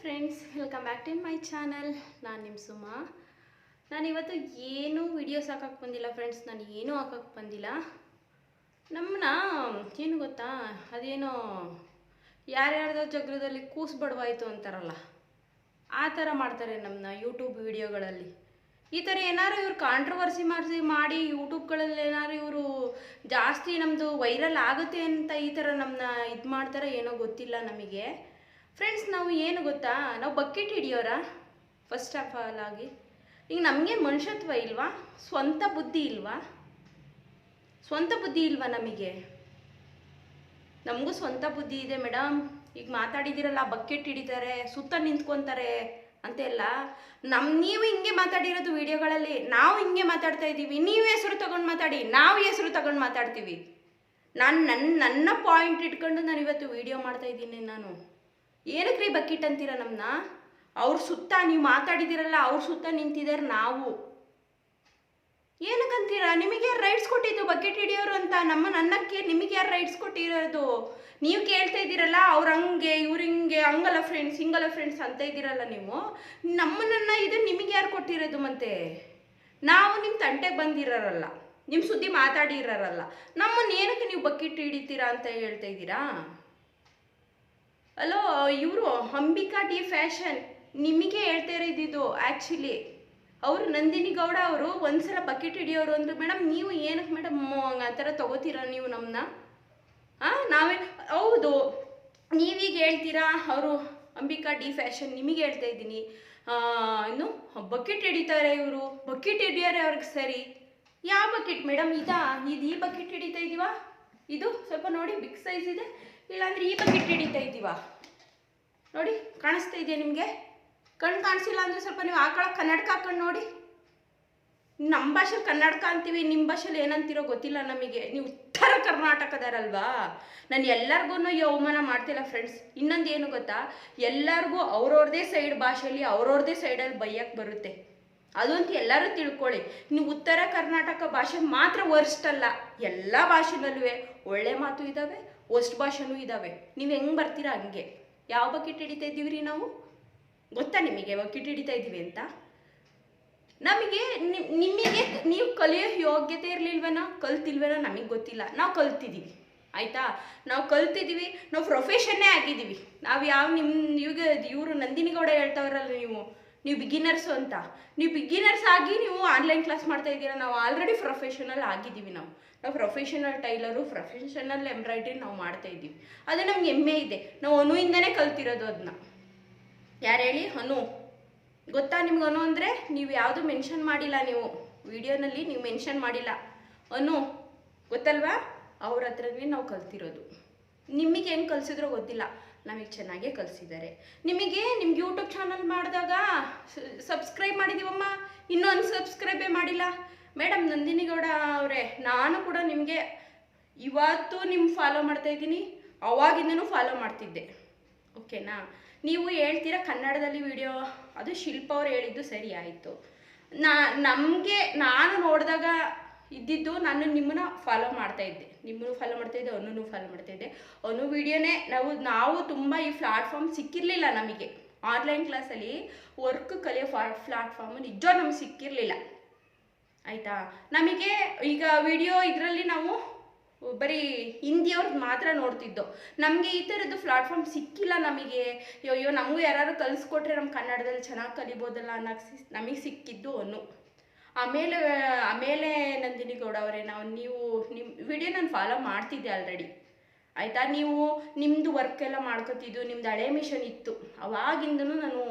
Friends, welcome back to my channel. ನಾನು ನಿಮ್ಮ ಸುಮಾ. ನಾನಿವತ್ತು ಏನೂ ವೀಡಿಯೋಸ್ ಹಾಕಕ್ಕೆ ಬಂದಿಲ್ಲ ಫ್ರೆಂಡ್ಸ್. ನಾನು ಏನೂ ಹಾಕಕ್ಕೆ ಬಂದಿಲ್ಲ. ನಮ್ಮನ್ನ ಏನು ಗೊತ್ತಾ, ಅದೇನೋ ಯಾರ್ಯಾರ್ದೋ ಜಗಳದಲ್ಲಿ ಕೂಸು ಬಡವಾಯಿತು ಅಂತಾರಲ್ಲ, ಆ ಥರ ಮಾಡ್ತಾರೆ ನಮ್ಮನ್ನ ಯೂಟ್ಯೂಬ್ ವೀಡಿಯೋಗಳಲ್ಲಿ. ಈ ಥರ ಏನಾದ್ರು ಇವ್ರು ಕಾಂಟ್ರವರ್ಸಿ ಮಾಡಿ ಯೂಟ್ಯೂಬ್ಗಳಲ್ಲಿ ಏನಾದ್ರು ಇವರು ಜಾಸ್ತಿ ನಮ್ಮದು ವೈರಲ್ ಆಗುತ್ತೆ ಅಂತ ಈ ಥರ ನಮ್ಮನ್ನ ಇದು ಮಾಡ್ತಾರೆ, ಏನೋ ಗೊತ್ತಿಲ್ಲ ನಮಗೆ. ಫ್ರೆಂಡ್ಸ್, ನಾವು ಏನು ಗೊತ್ತಾ, ನಾವು ಬಕೆಟ್ ಹಿಡಿಯೋರ ಫಸ್ಟ್ ಆಫ್ ಆಲ್ ಆಗಿ. ಈಗ ನಮಗೆ ಮನುಷ್ಯತ್ವ ಇಲ್ವಾ? ಸ್ವಂತ ಬುದ್ಧಿ ಇಲ್ವಾ? ನಮಗೆ? ನಮಗೂ ಸ್ವಂತ ಬುದ್ಧಿ ಇದೆ ಮೇಡಮ್. ಈಗ ಮಾತಾಡಿದಿರಲ್ಲ, ಬಕೆಟ್ ಹಿಡಿತಾರೆ, ಸುತ್ತ ನಿಂತ್ಕೊತಾರೆ ಅಂತೆಲ್ಲ. ನೀವು ಹಿಂಗೆ ಮಾತಾಡಿರೋದು ವಿಡಿಯೋಗಳಲ್ಲಿ, ನಾವು ಹಿಂಗೆ ಮಾತಾಡ್ತಾ ಇದ್ದೀವಿ. ನೀವು ಹೆಸರು ತಗೊಂಡು ಮಾತಾಡಿ, ನಾವು ಹೆಸರು ತಗೊಂಡು ಮಾತಾಡ್ತೀವಿ. ನನ್ನ ಪಾಯಿಂಟ್ ಇಟ್ಕೊಂಡು ನಾನು ಇವತ್ತು ವಿಡಿಯೋ ಮಾಡ್ತಾ ಇದ್ದೀನಿ. ನಾನು ಏನಕ್ರಿ ಬಕೆಟ್ ಅಂತೀರ ನಮ್ಮನ್ನ? ಅವ್ರ ಸುತ್ತ ನೀವು ಮಾತಾಡಿದಿರಲ್ಲ, ಅವ್ರ ಸುತ್ತ ನಿಂತಿದ್ದಾರೆ ನಾವು. ಏನಕ್ಕಂತೀರ? ನಿಮಗೆ ಯಾರು ರೈಟ್ಸ್ ಕೊಟ್ಟಿದ್ದು ಬಕೆಟ್ ಹಿಡಿಯೋರು ಅಂತ? ನನ್ನಕ್ಕೆ ನಿಮಗೆ ಯಾರು ರೈಟ್ಸ್ ಕೊಟ್ಟಿರೋದು? ನೀವು ಕೇಳ್ತಾ ಇದ್ದೀರಲ್ಲ, ಅವ್ರು ಹಂಗೆ ಇವ್ರು ಹಿಂಗೆ, ಹಂಗಲ್ಲ ಫ್ರೆಂಡ್ಸ್, ಹಿಂಗಲ್ಲ ಫ್ರೆಂಡ್ಸ್ ಅಂತ ಇದ್ದೀರಲ್ಲ ನೀವು. ನಮ್ಮನ್ನ ಇದು ನಿಮಗೆ ಯಾರು ಕೊಟ್ಟಿರೋದು? ಮತ್ತೆ ನಾವು ನಿಮ್ಮ ತಂಟೆಗೆ ಬಂದಿರೋರಲ್ಲ, ನಿಮ್ಮ ಸುದ್ದಿ ಮಾತಾಡಿರೋರಲ್ಲ. ನಮ್ಮನ್ನ ಏನಕ್ಕೆ ನೀವು ಬಕೆಟ್ ಹಿಡಿತೀರಾ ಅಂತ ಹೇಳ್ತಾ ಇದ್ದೀರಾ? ಅಲೋ, ಇವರು ಅಂಬಿಕಾ ಡಿ ಫ್ಯಾಷನ್ ನಿಮಗೆ ಹೇಳ್ತಾ ಇರೋದಿದ್ದು. ಆ್ಯಕ್ಚುಲಿ ಅವರು ನಂದಿನಿ ಗೌಡ ಅವರು ಒಂದ್ಸಲ ಬಕೆಟ್ ಹಿಡಿಯೋರು ಅಂದರು. ಮೇಡಮ್, ನೀವು ಏನಕ್ಕೆ ಮೇಡಮ್ ಆ ಥರ ತೊಗೋತೀರಾ ನೀವು ನಮ್ಮನ್ನ? ನಾವೇ ಹೌದು, ನೀವೀಗ ಹೇಳ್ತೀರಾ ಅವರು ಅಂಬಿಕಾ ಡಿ ಫ್ಯಾಷನ್. ನಿಮಗೆ ಹೇಳ್ತಾ ಇದ್ದೀನಿ, ಇನ್ನು ಬಕೆಟ್ ಹಿಡಿತಾರೆ ಇವರು, ಬಕೆಟ್ ಹಿಡಿಯೋರೆ ಅವ್ರಿಗೆ ಸರಿ. ಯಾವ ಬಕೆಟ್ ಮೇಡಮ್? ಈ ಬಕೆಟ್ ಹಿಡಿತಾ ಇದ್ದೀವಾ? ಇದು ಸ್ವಲ್ಪ ನೋಡಿ, ಬಿಗ್ ಸೈಜ್ ಇದೆ. ಇಲ್ಲಾಂದ್ರೆ ಈ ಬಕೆಟ್ ಹಿಡಿತಾ ಇದ್ದೀವಾ? ನೋಡಿ, ಕಾಣಿಸ್ತಾ ಇದೆಯಾ ನಿಮಗೆ? ಕಣ್ಣು ಕಾಣಿಸಿಲ್ಲ ಅಂದರೆ ಸ್ವಲ್ಪ ನೀವು ಕನ್ನಡಕ ಹಾಕೊಂಡು ನೋಡಿ. ನಮ್ಮ ಭಾಷೆಲಿ ಕನ್ನಡಕ ಅಂತೀವಿ, ನಿಮ್ಮ ಭಾಷೆಲಿ ಏನಂತೀರೋ ಗೊತ್ತಿಲ್ಲ ನಮಗೆ. ನೀವು ಉತ್ತರ ಕರ್ನಾಟಕದಾರಲ್ವಾ? ನಾನು ಎಲ್ಲರಿಗೂ ಅವಮಾನ ಮಾಡ್ತಿಲ್ಲ ಫ್ರೆಂಡ್ಸ್. ಇನ್ನೊಂದು ಏನು ಗೊತ್ತಾ, ಎಲ್ಲರಿಗೂ ಅವ್ರವ್ರದೇ ಸೈಡ್ ಭಾಷೆಯಲ್ಲಿ ಅವ್ರವ್ರದೇ ಸೈಡಲ್ಲಿ ಬೈಯಕ್ಕೆ ಬರುತ್ತೆ. ಅದಂತೂ ಎಲ್ಲರೂ ತಿಳ್ಕೊಳ್ಳಿ. ನೀವು ಉತ್ತರ ಕರ್ನಾಟಕ ಭಾಷೆ ಮಾತ್ರ ವರ್ಸ್ಟ್ ಅಲ್ಲ, ಎಲ್ಲ ಭಾಷೆನಲ್ಲೂ ಒಳ್ಳೆ ಮಾತು ಇದ್ದಾವೆ, ವರ್ಸ್ಟ್ ಭಾಷೆನೂ ಇದ್ದಾವೆ. ನೀವು ಹೆಂಗೆ ಬರ್ತೀರಾ ಹಂಗೆ. ಯಾವ ಬಕೆಟ್ ಹಿಡಿತಾ ಇದ್ದೀವಿ ರೀ ನಾವು? ಗೊತ್ತಾ ನಿಮಗೆ ಬಕೆಟ್ ಹಿಡಿತಾ ಇದ್ದೀವಿ ಅಂತ? ನಿಮಗೆ ನೀವು ಕಲಿಯೋ ಯೋಗ್ಯತೆ ಇರಲಿಲ್ವೇನೋ, ಕಲ್ತಿಲ್ವೇನೋ ನಮಗೆ ಗೊತ್ತಿಲ್ಲ. ನಾವು ಕಲ್ತಿದ್ದೀವಿ, ಆಯಿತಾ? ನಾವು ಕಲ್ತಿದ್ದೀವಿ, ನಾವು ಪ್ರೊಫೆಷನ್ನೇ ಆಗಿದ್ದೀವಿ. ನಾವು ಇವರು ನಂದಿನಿ ಗೌಡ ಹೇಳ್ತಾವ್ರಲ್ಲ, ನೀವು ಬಿಗಿನರ್ಸು ಅಂತ. ನೀವು ಬಿಗಿನರ್ಸ್ ಆಗಿ ನೀವು ಆನ್ಲೈನ್ ಕ್ಲಾಸ್ ಮಾಡ್ತಾ ಇದ್ದೀರಾ. ನಾವು ಆಲ್ರೆಡಿ ಪ್ರೊಫೆಷನಲ್ ಆಗಿದ್ದೀವಿ. ನಾವು ಪ್ರೊಫೆಷನಲ್ ಟೈಲರು, ಪ್ರೊಫೆಷನಲ್ ಎಂಬ್ರಾಯ್ಡ್ರಿ ನಾವು ಮಾಡ್ತಾ ಇದ್ದೀವಿ. ಅದು ನಮ್ಗೆ ಹೆಮ್ಮೆ ಇದೆ. ನಾವು ಅನುಯಿಂದನೇ ಕಲ್ತಿರೋದು ಅದನ್ನ. ಯಾರು ಹೇಳಿ? ಅನು. ಗೊತ್ತಾ ನಿಮ್ಗೆ ಅನು ಅಂದರೆ? ನೀವು ಯಾವುದು ಮೆನ್ಷನ್ ಮಾಡಿಲ್ಲ, ನೀವು ವಿಡಿಯೋನಲ್ಲಿ ನೀವು ಮೆನ್ಷನ್ ಮಾಡಿಲ್ಲ. ಅನು ಗೊತ್ತಲ್ವಾ? ಅವ್ರ ಹತ್ರನೇ ನಾವು ಕಲ್ತಿರೋದು. ನಿಮಗೆ ಹೆಂಗೆ ಕಲಿಸಿದ್ರೋ ಗೊತ್ತಿಲ್ಲ, ನಮಗೆ ಚೆನ್ನಾಗೇ ಕಲಿಸಿದ್ದಾರೆ. ನಿಮಗೆ ಯೂಟ್ಯೂಬ್ ಚಾನಲ್ ಮಾಡಿದಾಗ ಸಬ್ಸ್ಕ್ರೈಬ್ ಮಾಡಿದ್ದೀವಮ್ಮ, ಇನ್ನೂ ಅನ್ಸಬ್ಸ್ಕ್ರೈಬೇ ಮಾಡಿಲ್ಲ. ಮೇಡಮ್ ನಂದಿನಿ ಗೌಡ ಅವರೇ, ನಾನು ಕೂಡ ನಿಮಗೆ ಇವತ್ತು ಫಾಲೋ ಮಾಡ್ತಾಯಿದ್ದೀನಿ, ಅವಾಗಿಂದನೂ ಫಾಲೋ ಮಾಡ್ತಿದ್ದೆ. ಓಕೆನಾ? ನೀವು ಹೇಳ್ತೀರಾ ಕನ್ನಡದಲ್ಲಿ ವಿಡಿಯೋ, ಅದು ಶಿಲ್ಪ ಅವ್ರು ಹೇಳಿದ್ದು ಸರಿ ಆಯಿತು. ನಾನು ನೋಡಿದಾಗ ಇದ್ದಿದ್ದು, ನಾನು ನಿಮ್ಮನ್ನ ಫಾಲೋ ಮಾಡ್ತಾಯಿದ್ದೆ, ನಿಮ್ಮನ್ನು ಫಾಲೋ ಮಾಡ್ತಾಯಿದ್ದೆ, ಅನು ಫಾಲೋ ಮಾಡ್ತಾಯಿದ್ದೆ. ಅನು ವಿಡಿಯೋನೇ ನಾವು ತುಂಬ ಈ ಪ್ಲಾಟ್ಫಾರ್ಮ್ ಸಿಕ್ಕಿರಲಿಲ್ಲ ನಮಗೆ. ಆನ್ಲೈನ್ ಕ್ಲಾಸಲ್ಲಿ ವರ್ಕ್ ಕಲಿಯೋ ಪ್ಲಾಟ್ಫಾರ್ಮು ನಿಜ ನಮ್ಗೆ ಸಿಕ್ಕಿರಲಿಲ್ಲ, ಆಯಿತಾ? ನಮಗೆ ಈಗ ವಿಡಿಯೋ ಇದರಲ್ಲಿ ನಾವು ಬರೀ ಹಿಂದಿಯವ್ರದ್ದು ಮಾತ್ರ ನೋಡ್ತಿದ್ದೋ. ನಮಗೆ ಈ ಥರದ್ದು ಪ್ಲಾಟ್ಫಾರ್ಮ್ ಸಿಕ್ಕಿಲ್ಲ ನಮಗೆ. ಅಯ್ಯೋ, ನಮಗೂ ಯಾರು ಕಲಿಸ್ಕೊಟ್ರೆ ನಮ್ಮ ಕನ್ನಡದಲ್ಲಿ ಚೆನ್ನಾಗಿ ಕಲಿಬೋದಲ್ಲ ಅನ್ನೋಕ್ಕೆ ನಮಗೆ ಸಿಕ್ಕಿದ್ದು ಅನು. ಆಮೇಲೆ ನಂದಿನಿ ಗೌಡ ಅವರೇ, ನೀವು ನಿಮ್ಮ ವಿಡಿಯೋ ನಾನು ಫಾಲೋ ಮಾಡ್ತಿದ್ದೆ ಆಲ್ರೆಡಿ, ಆಯಿತಾ? ನಿಮ್ಮದು ವರ್ಕೆಲ್ಲ ಮಾಡ್ಕೊತಿದ್ದು, ನಿಮ್ಮದು ಹಳೆ ಮಿಷನ್ ಇತ್ತು, ಅವಾಗಿಂದನೂ ನಾನು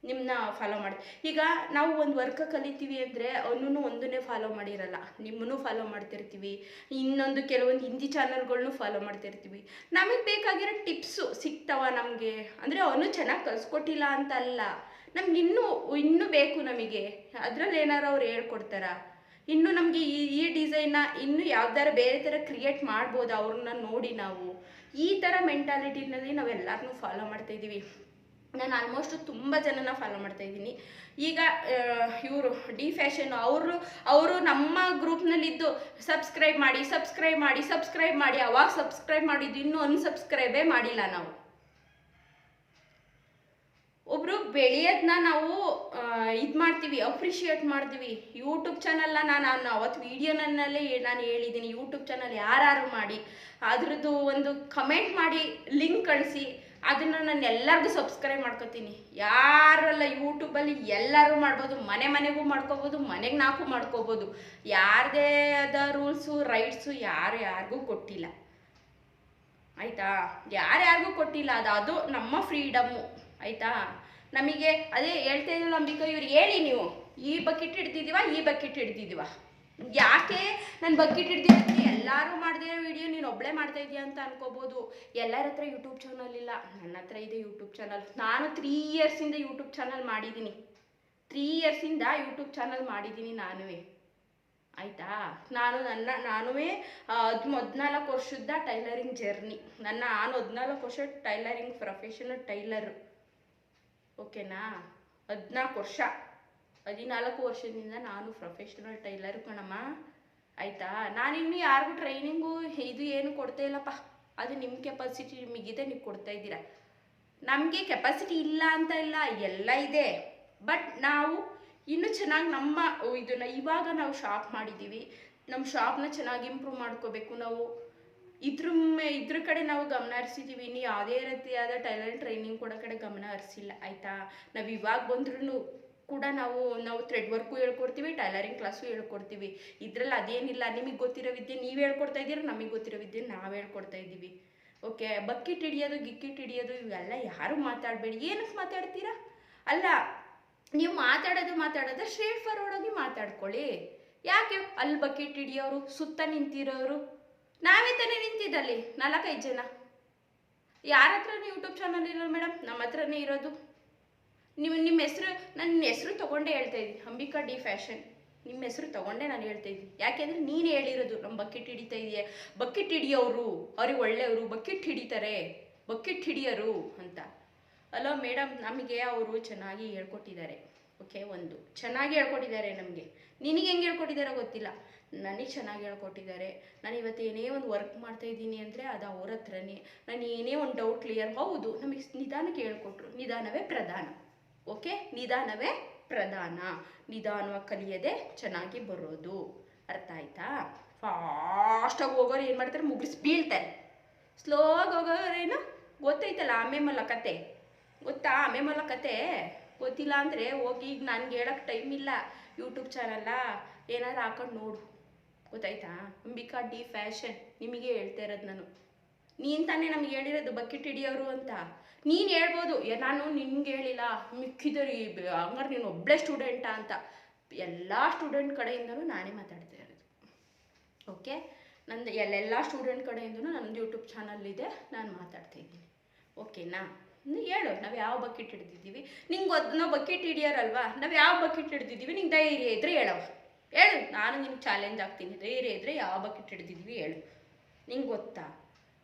ನಿಮ್ಮನ್ನ ಫಾಲೋ ಮಾಡಿದೆ. ಈಗ ನಾವು ಒಂದು ವರ್ಕ್ ಕಲಿತೀವಿ ಅಂದರೆ ಅವನು ಒಂದನ್ನೇ ಫಾಲೋ ಮಾಡಿರಲ್ಲ, ನಿಮ್ಮನ್ನು ಫಾಲೋ ಮಾಡ್ತಿರ್ತೀವಿ. ಇನ್ನೊಂದು ಕೆಲವೊಂದು ಹಿಂದಿ ಚಾನಲ್ಗಳ್ನೂ ಫಾಲೋ ಮಾಡ್ತಿರ್ತೀವಿ. ನಮಗೆ ಬೇಕಾಗಿರೋ ಟಿಪ್ಸು ಸಿಗ್ತಾವ ನಮಗೆ. ಅಂದರೆ ಅವನು ಚೆನ್ನಾಗಿ ಕಲಿಸ್ಕೊಟ್ಟಿಲ್ಲ ಅಂತ ಅಲ್ಲ, ನಮ್ಗೆ ಇನ್ನೂ ಬೇಕು ನಮಗೆ. ಅದರಲ್ಲಿ ಏನಾರು ಅವ್ರು ಹೇಳ್ಕೊಡ್ತಾರ? ಇನ್ನು ನಮಗೆ ಈ ಡಿಸೈನ್ನ ಇನ್ನೂ ಯಾವ್ದಾರ ಬೇರೆ ಥರ ಕ್ರಿಯೇಟ್ ಮಾಡ್ಬೋದು ಅವ್ರನ್ನ ನೋಡಿ. ನಾವು ಈ ಥರ ಮೆಂಟಾಲಿಟಿನಲ್ಲಿ ನಾವೆಲ್ಲರನ್ನೂ ಫಾಲೋ ಮಾಡ್ತಾಯಿದ್ದೀವಿ. ನಾನು ಆಲ್ಮೋಸ್ಟ್ ತುಂಬ ಜನನ ಫಾಲೋ ಮಾಡ್ತಾಯಿದ್ದೀನಿ. ಈಗ ಇವರು ಡಿ ಫ್ಯಾಷನ್ ಅವರು ನಮ್ಮ ಗ್ರೂಪ್ನಲ್ಲಿದ್ದು ಸಬ್ಸ್ಕ್ರೈಬ್ ಮಾಡಿ ಅವಾಗ ಸಬ್ಸ್ಕ್ರೈಬ್ ಮಾಡಿದ್ದು, ಇನ್ನೂ ಅನ್ಸಬ್ಸ್ಕ್ರೈಬೇ ಮಾಡಿಲ್ಲ ನಾವು. ಬೆಳೆಯೋದನ್ನ ನಾವು ಇದು ಮಾಡ್ತೀವಿ, ಅಪ್ರಿಷಿಯೇಟ್ ಮಾಡ್ತೀವಿ. ಯೂಟ್ಯೂಬ್ ಚಾನಲ್ನ ನಾನು ಅವತ್ತು ವೀಡಿಯೋನಲ್ಲೇ ನಾನು ಹೇಳಿದ್ದೀನಿ, ಯೂಟ್ಯೂಬ್ ಚಾನಲ್ ಯಾರು ಮಾಡಿ ಅದ್ರದ್ದು ಒಂದು ಕಮೆಂಟ್ ಮಾಡಿ ಲಿಂಕ್ ಕಳಿಸಿ, ಅದನ್ನು ನಾನು ಎಲ್ಲರಿಗೂ ಸಬ್ಸ್ಕ್ರೈಬ್ ಮಾಡ್ಕೊತೀನಿ. ಯಾರಲ್ಲ ಯೂಟ್ಯೂಬಲ್ಲಿ ಎಲ್ಲರೂ ಮಾಡ್ಬೋದು, ಮನೆಗೂ ಮಾಡ್ಕೋಬೋದು, ಮನೆಗೆ ನಾಲ್ಕು ಮಾಡ್ಕೋಬೋದು. ಯಾರದೇ ಆದ ರೂಲ್ಸು ರೈಟ್ಸು ಯಾರಿಗೂ ಕೊಟ್ಟಿಲ್ಲ, ಆಯಿತಾ? ಯಾರ್ಯಾರಿಗೂ ಕೊಟ್ಟಿಲ್ಲ. ಅದು ನಮ್ಮ ಫ್ರೀಡಮ್ಮು, ಆಯಿತಾ? ನಮಗೆ ಅದೇ ಹೇಳ್ತಾ ಇದ್ದಿಲ್ಲ ಅಂಬಿಕಾ, ಇವ್ರು ಹೇಳಿ ನೀವು ಈ ಬಕೆಟ್ ಹಿಡ್ದಿದ್ದೀವ, ಈ ಬಕೆಟ್ ಹಿಡ್ದಿದ್ದೀವ, ಯಾಕೆ ನಾನು ಬಕೆಟ್ ಹಿಡ್ದಿದ್ದೀನಿ ಎಲ್ಲರೂ ಮಾಡಿದಿರೋ ವಿಡಿಯೋ ನೀನು ಒಬ್ಬಳೇ ಮಾಡ್ತಾ ಇದೀಯ ಅಂತ ಅನ್ಕೋಬೋದು. ಎಲ್ಲರ ಹತ್ರ ಯೂಟ್ಯೂಬ್ ಚಾನಲ್ ಇಲ್ಲ, ನನ್ನ ಹತ್ರ ಇದೆ ಯೂಟ್ಯೂಬ್ ಚಾನಲ್. ನಾನು 3 ಇಯರ್ಸಿಂದ ಯೂಟ್ಯೂಬ್ ಚಾನಲ್ ಮಾಡಿದ್ದೀನಿ, 3 ಇಯರ್ಸಿಂದ ಯೂಟ್ಯೂಬ್ ಚಾನಲ್ ಮಾಡಿದ್ದೀನಿ ನಾನುವೇ, ಆಯಿತಾ? ನಾನುವೇ 14 ವರ್ಷದ ಟೈಲರಿಂಗ್ ಜರ್ನಿ. ನಾನು 14 ವರ್ಷ ಟೈಲರಿಂಗ್ ಪ್ರೊಫೆಷನಲ್ ಟೈಲರು, ಓಕೆನಾ? 14 ವರ್ಷದಿಂದ ನಾನು ಪ್ರೊಫೆಷನಲ್ ಟೈಲರ್ ಕಣಮ್ಮ, ಆಯಿತಾ? ನಾನಿನ್ನು ಯಾರಿಗೂ ಟ್ರೈನಿಂಗು ಇದು ಏನು ಕೊಡ್ತಾ ಇಲ್ಲಪ್ಪ. ಅದು ನಿಮ್ಮ ಕೆಪಾಸಿಟಿ ನಿಮಗಿದೆ, ನೀವು ಕೊಡ್ತಾ ಇದ್ದೀರಾ. ನಮಗೆ ಕೆಪಾಸಿಟಿ ಇಲ್ಲ ಅಂತ ಇಲ್ಲ, ಎಲ್ಲ ಇದೆ. ಬಟ್ ನಾವು ಇನ್ನೂ ಚೆನ್ನಾಗಿ ನಮ್ಮ ಇದನ್ನು ಇವಾಗ ನಾವು ಶಾಪ್ ಮಾಡಿದ್ದೀವಿ, ನಮ್ಮ ಶಾಪ್ನ ಚೆನ್ನಾಗಿ ಇಂಪ್ರೂವ್ ಮಾಡ್ಕೋಬೇಕು. ನಾವು ಇದ್ರ ಕಡೆ ನಾವು ಗಮನ ಹರಿಸಿದ್ದೀವಿ, ಇನ್ನು ಯಾವುದೇ ರೀತಿಯಾದ ಟೈಲರಿಂಗ್ ಟ್ರೈನಿಂಗ್ ಕೊಡೋ ಕಡೆ ಗಮನ ಹರಿಸಿಲ್ಲ, ಆಯಿತಾ? ನಾವು ಇವಾಗ ಬಂದ್ರೂ ಕೂಡ ನಾವು ಥ್ರೆಡ್ ವರ್ಕು ಹೇಳ್ಕೊಡ್ತೀವಿ, ಟೈಲರಿಂಗ್ ಕ್ಲಾಸು ಹೇಳ್ಕೊಡ್ತೀವಿ. ಇದರಲ್ಲಿ ಅದೇನಿಲ್ಲ, ನಿಮಗೆ ಗೊತ್ತಿರೋ ವಿದ್ಯೆ ನೀವು ಹೇಳ್ಕೊಡ್ತಾ ಇದ್ದೀರ, ನಮಗೆ ಗೊತ್ತಿರೋ ವಿದ್ಯೆ ನಾವು ಹೇಳ್ಕೊಡ್ತಾ ಇದ್ದೀವಿ, ಓಕೆ? ಬಕೆಟ್ ಹಿಡಿಯೋದು ಗಿಕ್ಕಿಟ್ ಹಿಡಿಯೋದು ಇವೆಲ್ಲ ಯಾರು ಮಾತಾಡಬೇಡಿ. ಏನಕ್ಕೆ ಮಾತಾಡ್ತೀರಾ? ಅಲ್ಲ, ನೀವು ಮಾತಾಡೋದು ಸ್ಟ್ರೇಟ್ ಫಾರ್ವರ್ಡ್ ಆಗಿ ಮಾತಾಡ್ಕೊಳ್ಳಿ. ಯಾಕೆ ಅಲ್ಲಿ ಬಕೆಟ್ ಹಿಡಿಯೋರು ಸುತ್ತ ನಿಂತಿರೋರು ನಾವೇ ತಾನೇ ನಿಂತಿದ್ದಲ್ಲಿ 4-5 ಜನ. ಯಾರ ಹತ್ರನೇ ಯೂಟ್ಯೂಬ್ ಚಾನಲ್ ಇರೋದು ಮೇಡಮ್? ನಮ್ಮ ಹತ್ರನೇ ಇರೋದು. ನಿಮ್ಮ ಹೆಸರು, ನನ್ನ ಹೆಸರು ತೊಗೊಂಡೇ ಹೇಳ್ತಾ ಇದ್ದೀನಿ, ಅಂಬಿಕಾ ಡಿ ಫ್ಯಾಷನ್. ನಿಮ್ಮ ಹೆಸರು ತೊಗೊಂಡೇ ನಾನು ಹೇಳ್ತಾ ಇದ್ದೀನಿ. ಯಾಕೆಂದರೆ ನೀನು ಹೇಳಿರೋದು ನಮ್ಮ ಬಕೆಟ್ ಹಿಡಿತಾ ಇದೆಯಾ, ಬಕೆಟ್ ಹಿಡಿಯೋರು ಅವ್ರಿಗೆ ಒಳ್ಳೆಯವರು, ಬಕೆಟ್ ಹಿಡಿತಾರೆ, ಬಕೆಟ್ ಹಿಡಿಯೋರು ಅಂತ. ಅಲೋ ಮೇಡಮ್, ನಮಗೆ ಅವರು ಚೆನ್ನಾಗಿ ಹೇಳ್ಕೊಟ್ಟಿದ್ದಾರೆ, ಓಕೆ? ಒಂದು ಚೆನ್ನಾಗಿ ಹೇಳ್ಕೊಟ್ಟಿದ್ದಾರೆ ನಮಗೆ. ನಿನಗೆ ಹೆಂಗೆ ಹೇಳ್ಕೊಟ್ಟಿದ್ದಾರೋ ಗೊತ್ತಿಲ್ಲ, ನನಗೆ ಚೆನ್ನಾಗಿ ಹೇಳ್ಕೊಟ್ಟಿದ್ದಾರೆ. ನಾನು ಇವತ್ತು ಏನೇ ಒಂದು ವರ್ಕ್ ಮಾಡ್ತಾಯಿದ್ದೀನಿ ಅಂದರೆ ಅದು ಅವ್ರ ಹತ್ರನೇ. ನಾನು ಏನೇ ಒಂದು ಡೌಟ್ ಕ್ಲಿಯರ್, ಹೌದು ನಮಗೆ ನಿಧಾನಕ್ಕೆ ಹೇಳ್ಕೊಟ್ರು. ನಿಧಾನವೇ ಪ್ರಧಾನ, ಓಕೆ? ನಿಧಾನವೇ ಪ್ರಧಾನ. ನಿಧಾನವಾಗಿ ಕಲಿಯೋದೇ ಚೆನ್ನಾಗಿ ಬರೋದು, ಅರ್ಥ ಆಯ್ತಾ? ಫಾಸ್ಟಾಗಿ ಹೋಗೋರು ಏನು ಮಾಡ್ತಾರೆ, ಮುಗಿಸಿ ಬೀಳ್ತಾರೆ. ಸ್ಲೋಗಿ ಹೋಗೋರೇನು ಗೊತ್ತೈತಲ್ಲ, ಆಮೇಲೆ ಕತೆ ಗೊತ್ತಾ? ಆಮೇಲೆ ಕತೆ ಗೊತ್ತಿಲ್ಲ ಅಂದರೆ ಹೋಗಿ, ಈಗ ನನಗೆ ಹೇಳೋಕ್ಕೆ ಟೈಮ್ ಇಲ್ಲ. ಯೂಟ್ಯೂಬ್ ಚಾನಲ್ಲ ಏನಾದ್ರು ಹಾಕೊಂಡು ನೋಡು, ಗೊತ್ತಾಯ್ತಾ? ಅಂಬಿಕಾ ಡಿ ಫ್ಯಾಷನ್ ನಿಮಗೆ ಹೇಳ್ತಾ ಇರೋದು ನಾನು. ನೀನು ತಾನೇ ನಮ್ಗೆ ಹೇಳಿರೋದು ಬಕೆಟ್ ಹಿಡಿಯೋರು ಅಂತ. ನೀನು ಹೇಳ್ಬೋದು, ನಾನು ನಿನ್ಗೆ ಹೇಳಿಲ್ಲ, ಮಿಕ್ಕಿದರಿ ಹಂಗಾರೆ ನೀನು ಒಬ್ಬಳೇ ಸ್ಟೂಡೆಂಟಾ ಅಂತ. ಎಲ್ಲ ಸ್ಟೂಡೆಂಟ್ ಕಡೆಯಿಂದಲೂ ನಾನೇ ಮಾತಾಡ್ತಾ ಇರೋದು, ಓಕೆ? ನಂದು ಎಲ್ಲ ಸ್ಟೂಡೆಂಟ್ ಕಡೆಯಿಂದಲೂ ನನ್ನದು ಯೂಟ್ಯೂಬ್ ಚಾನಲ್ ಇದೆ, ನಾನು ಮಾತಾಡ್ತಾ ಇದ್ದೀನಿ, ಓಕೆನಾ? ಹೇಳು, ನಾವು ಯಾವ ಬಕೆಟ್ ಹಿಡ್ದಿದ್ದೀವಿ ನಿಂಗೆ ನಾವು ಬಕೆಟ್ ಹಿಡಿಯೋರಲ್ವಾ, ನಾವು ಯಾವ ಬಕೆಟ್ ಹಿಡ್ದಿದ್ದೀವಿ, ನಿಂಗೆ ಧೈರ್ಯ ಇದ್ದರೆ ಹೇಳವ, ಹೇಳು. ನಾನು ನಿನ್ಗೆ ಚಾಲೆಂಜ್ ಆಗ್ತೀನಿ, ಧೈರ್ಯ ಇದ್ದರೆ ಯಾವ ಬಕೆಟ್ ಹಿಡ್ದಿದ್ದೀವಿ ಹೇಳು. ನಿಂಗೆ ಗೊತ್ತಾ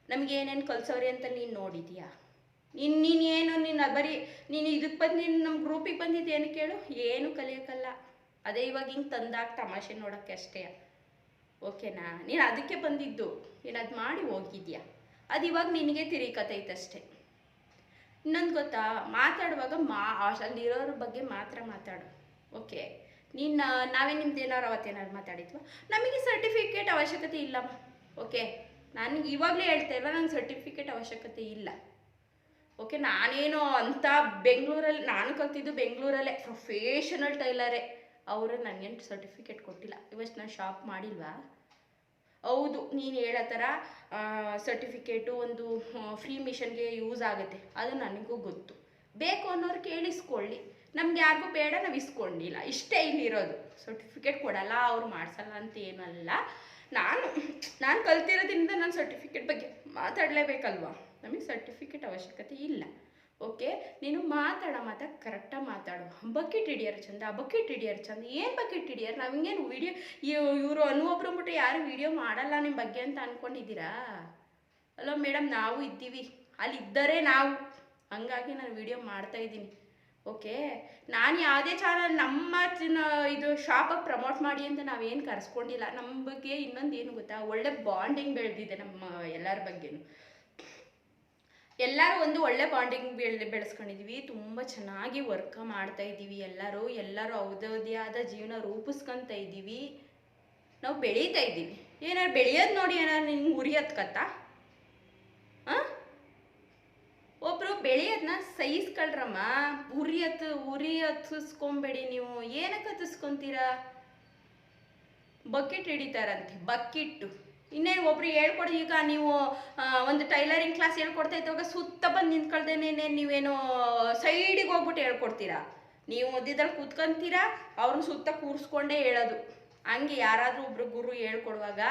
ನಮಗೆ ಏನೇನು ಕಲ್ಸೋರಿ ಅಂತ ನೀನು ನೋಡಿದ್ಯಾ? ನೀನು ಬರೀ ನೀನು ಇದಕ್ಕೆ ಬಂದು ನೀನು ನಮ್ಮ ಗ್ರೂಪಿಗೆ ಬಂದಿದ್ದು ಏನು ಕೇಳು, ಏನು ಕಲಿಯೋಕ್ಕಲ್ಲ. ಅದೇ ಇವಾಗ ಹಿಂಗೆ ತಂದಾಗ ತಮಾಷೆ ನೋಡೋಕ್ಕೆ ಅಷ್ಟೇ, ಓಕೆನಾ? ನೀನು ಅದಕ್ಕೆ ಬಂದಿದ್ದು, ನೀನು ಅದು ಮಾಡಿ ಹೋಗಿದ್ಯಾ, ಅದು ಇವಾಗ ನಿನಗೆ ತಿರುಗತೈತಷ್ಟೇ. ಇನ್ನೊಂದು ಗೊತ್ತಾ, ಮಾತಾಡುವಾಗ ಅಲ್ಲಿರೋರ ಬಗ್ಗೆ ಮಾತ್ರ ಮಾತಾಡು, ಓಕೆ? ನೀನು ನಾವೇ ನಿಮ್ದು ಏನಾರು ಅವತ್ತೇನಾದ್ರು ಮಾತಾಡಿದ್ವಾ? ನಮಗೆ ಸರ್ಟಿಫಿಕೇಟ್ ಅವಶ್ಯಕತೆ ಇಲ್ಲಮ್ಮ, ಓಕೆ? ನನಗೆ ಇವಾಗಲೇ ಹೇಳ್ತಾ ಇಲ್ಲ, ನಂಗೆ ಸರ್ಟಿಫಿಕೇಟ್ ಅವಶ್ಯಕತೆ ಇಲ್ಲ, ಓಕೆ? ನಾನೇನೋ ಅಂತ ಬೆಂಗಳೂರಲ್ಲಿ, ನಾನು ಕಲ್ತಿದ್ದು ಬೆಂಗಳೂರಲ್ಲೇ, ಪ್ರೊಫೆಷನಲ್ ಟೈಲರೇ. ಅವರು ನನಗೇನು ಸರ್ಟಿಫಿಕೇಟ್ ಕೊಟ್ಟಿಲ್ಲ. ಇವತ್ತು ನಾನು ಶಾಪ್ ಮಾಡಿಲ್ವಾ? ಹೌದು, ನೀನು ಹೇಳೋ ಥರ ಸರ್ಟಿಫಿಕೇಟು ಒಂದು ಫ್ರೀ ಮಿಷನ್ಗೆ ಯೂಸ್ ಆಗುತ್ತೆ, ಅದು ನನಗೂ ಗೊತ್ತು. ಬೇಕು ಅನ್ನೋರು ಕೇಳಿಸ್ಕೊಳ್ಳಿ, ನಮ್ಗೆ ಯಾರಿಗೂ ಬೇಡ, ನಾವು ಇಸ್ಕೊಂಡಿಲ್ಲ, ಇಷ್ಟೇ ಇಲ್ಲಿರೋದು. ಸರ್ಟಿಫಿಕೇಟ್ ಕೊಡಲ್ಲ, ಅವ್ರು ಮಾಡಿಸಲ್ಲ ಅಂತ ಏನಲ್ಲ. ನಾನು ಕಲ್ತಿರೋದ್ರಿಂದ ನಾನು ಸರ್ಟಿಫಿಕೇಟ್ ಬಗ್ಗೆ ಮಾತಾಡಲೇಬೇಕಲ್ವಾ? ನಮಗೆ ಸರ್ಟಿಫಿಕೇಟ್ ಅವಶ್ಯಕತೆ ಇಲ್ಲ, ಓಕೆ? ನೀನು ಮಾತಾಡ ಕರೆಕ್ಟಾಗಿ ಮಾತಾಡು. ಬಕೆಟ್ ಹಿಡಿಯೋರು ಚಂದ, ಬಕೆಟ್ ಹಿಡಿಯೋರು ಚಂದ. ಏನು ಬಕೆಟ್ ಹಿಡಿಯೋರು? ನಮಗೇನು ವೀಡಿಯೋ ಇವರು ಅನ್ನುವೊಬ್ರು ಬಿಟ್ಟು ಯಾರು ವೀಡಿಯೋ ಮಾಡಲ್ಲ ನಿಮ್ಮ ಬಗ್ಗೆ ಅಂತ ಅಂದ್ಕೊಂಡಿದ್ದೀರಾ? ಅಲೋ ಮೇಡಮ್, ನಾವು ಇದ್ದೀವಿ, ಅಲ್ಲಿ ಇದ್ದರೆ ನಾವು, ಹಂಗಾಗಿ ನಾನು ವೀಡಿಯೋ ಮಾಡ್ತಾಯಿದ್ದೀನಿ, ಓಕೆ? ನಾನು ಯಾವುದೇ ಚಾನಲ್ ನಮ್ಮ ಇದು ಶಾಪಾಗಿ ಪ್ರಮೋಟ್ ಮಾಡಿ ಅಂತ ನಾವೇನು ಕರೆಸ್ಕೊಂಡಿಲ್ಲ. ನಮ್ಮ ಬಗ್ಗೆ ಇನ್ನೊಂದು ಏನು ಗೊತ್ತಾ, ಒಳ್ಳೆ ಬಾಂಡಿಂಗ್ ಬೆಳೆದಿದೆ ನಮ್ಮ ಎಲ್ಲರ ಬಗ್ಗೆನೂ. ಎಲ್ಲರೂ ಒಂದು ಒಳ್ಳೆ ಬಾಂಡಿಂಗ್ ಬೆಳೆಸ್ಕೊಂಡಿದ್ವಿ, ತುಂಬ ಚೆನ್ನಾಗಿ ವರ್ಕ್ ಮಾಡ್ತಾ ಇದ್ದೀವಿ. ಎಲ್ಲರೂ ಅವ್ರದ್ದೇ ಆದ ಜೀವನ ರೂಪಿಸ್ಕೊತಾ ಇದ್ದೀವಿ, ನಾವು ಬೆಳೀತಾ ಇದ್ದೀವಿ. ಏನಾರು ಬೆಳೆಯೋದು ನೋಡಿ ಏನಾರು ನಿಂಗೆ ಉರಿ ಹತ್ಕತ್ತಾ? ಒಬ್ಬರು ಬೆಳೆಯೋದನ್ನ ಸಹಿಸ್ಕೊಳ್ರಮ್ಮ, ಉರಿ ಹತ್ತಿಸ್ಕೊಂಬೇಡಿ. ನೀವು ಏನಕ್ಕೆ ಹತ್ತಿಸ್ಕೊತೀರಾ? Bucket ಹಿಡಿತಾರಂತೆ, bucket. ಇನ್ನೇನು ಒಬ್ರು ಹೇಳ್ಕೊಡಿ. ಈಗ ನೀವು ಒಂದು ಟೈಲರಿಂಗ್ ಕ್ಲಾಸ್ ಹೇಳ್ಕೊಡ್ತಾ ಇದ್ದಾಗ ಸುತ್ತ ಬಂದು ನಿಂತ್ಕೊಳ್ದೇನೆ ನೀವೇನು ಸೈಡಿಗೆ ಹೋಗ್ಬಿಟ್ಟು ಹೇಳ್ಕೊಡ್ತೀರಾ? ನೀವು ಮಧ್ಯದಲ್ಲಿ ಕೂತ್ಕೊಂತೀರಾ, ಅವ್ರನ್ನ ಸುತ್ತ ಕೂರಿಸ್ಕೊಂಡೇ ಹೇಳೋದು. ಹಂಗೆ ಯಾರಾದರೂ ಒಬ್ರು ಗುರು ಹೇಳ್ಕೊಡುವಾಗ,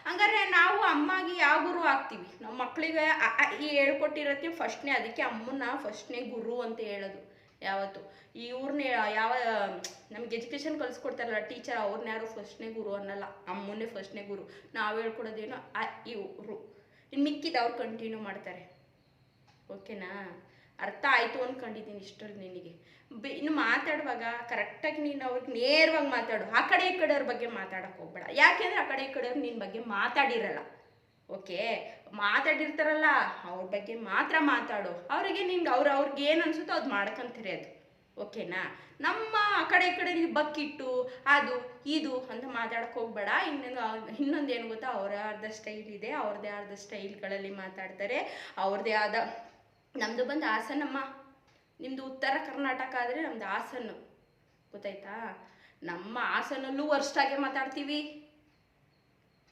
ಹಂಗಾರೆ ನಾವು ಅಮ್ಮಾಗಿ ಯಾವ ಗುರು ಆಗ್ತೀವಿ? ನಮ್ಮ ಮಕ್ಕಳಿಗೆ ಈ ಹೇಳ್ಕೊಟ್ಟಿರತ್ತೆ ಫಸ್ಟ್ನೇ, ಅದಕ್ಕೆ ಅಮ್ಮನ್ನ ಫಸ್ಟ್ನೇ ಗುರು ಅಂತ ಹೇಳೋದು ಯಾವತ್ತು. ಇವ್ರನ್ನೇ ಯಾವ ನಮ್ಗೆ ಎಜುಕೇಷನ್ ಕಲಿಸ್ಕೊಡ್ತಾರಲ್ಲ ಟೀಚರ್, ಅವ್ರನ್ನ ಯಾರು ಫಸ್ಟ್ನೇ ಗುರು ಅನ್ನಲ್ಲ, ಅಮ್ಮನ್ನೇ ಫಸ್ಟ್ನೇ ಗುರು. ನಾವು ಹೇಳ್ಕೊಡೋದೇನೋ ಇವರು, ಇನ್ನು ಮಿಕ್ಕಿದ್ದು ಅವ್ರು ಕಂಟಿನ್ಯೂ ಮಾಡ್ತಾರೆ. ಓಕೆನಾ? ಅರ್ಥ ಆಯಿತು ಅಂದ್ಕೊಂಡಿದ್ದೀನಿ ಇಷ್ಟರಲ್ಲಿ ನಿನಗೆ. ಇನ್ನು ಮಾತಾಡುವಾಗ ಕರೆಕ್ಟಾಗಿ ನೀನು ಅವ್ರಿಗೆ ನೇರವಾಗಿ ಮಾತಾಡು. ಆ ಕಡೆ ಈ ಕಡೆಯವ್ರ ಬಗ್ಗೆ ಮಾತಾಡೋಕ್ಕೆ ಹೋಗ್ಬೇಡ. ಯಾಕೆಂದರೆ ಆ ಕಡೆ ಈ ಕಡೆಯವ್ರು ನಿನ್ನ ಬಗ್ಗೆ ಮಾತಾಡಿರಲ್ಲ. ಓಕೆ, ಮಾತಾಡಿರ್ತಾರಲ್ಲ ಅವ್ರ ಬಗ್ಗೆ ಮಾತ್ರ ಮಾತಾಡು. ಅವರಿಗೆ ನಿಂಗೆ ಅವ್ರಿಗೆ ಏನು ಅನಿಸುತ್ತೋ ಅದು ಮಾಡ್ಕೊಂತೀರಿ ಅದು. ಓಕೆನಾ? ನಮ್ಮ ಆ ಕಡೆ ಈ ಕಡೆ ನೀವು ಬಕ್ಕಿಟ್ಟು ಅದು ಇದು ಅಂತ ಮಾತಾಡೋಕ್ಕೆ ಹೋಗ್ಬೇಡ. ಇನ್ನೊಂದು ಏನು ಗೊತ್ತಾ, ಅವ್ರದ್ದೇ ಸ್ಟೈಲ್ ಇದೆ, ಅವ್ರದ್ದೇ ಆದ ಸ್ಟೈಲ್ಗಳಲ್ಲಿ ಮಾತಾಡ್ತಾರೆ, ಅವ್ರದ್ದೇ ಆದ. ನಮ್ಮದು ಬಂದು ಹಾಸನಮ್ಮ, ನಿಮ್ಮದು ಉತ್ತರ ಕರ್ನಾಟಕ ಆದರೆ ನಮ್ಮದು ಹಾಸನ, ಗೊತ್ತಾಯ್ತಾ? ನಮ್ಮ ಹಾಸನಲ್ಲೂ ವರ್ಷಾಗೆ ಮಾತಾಡ್ತೀವಿ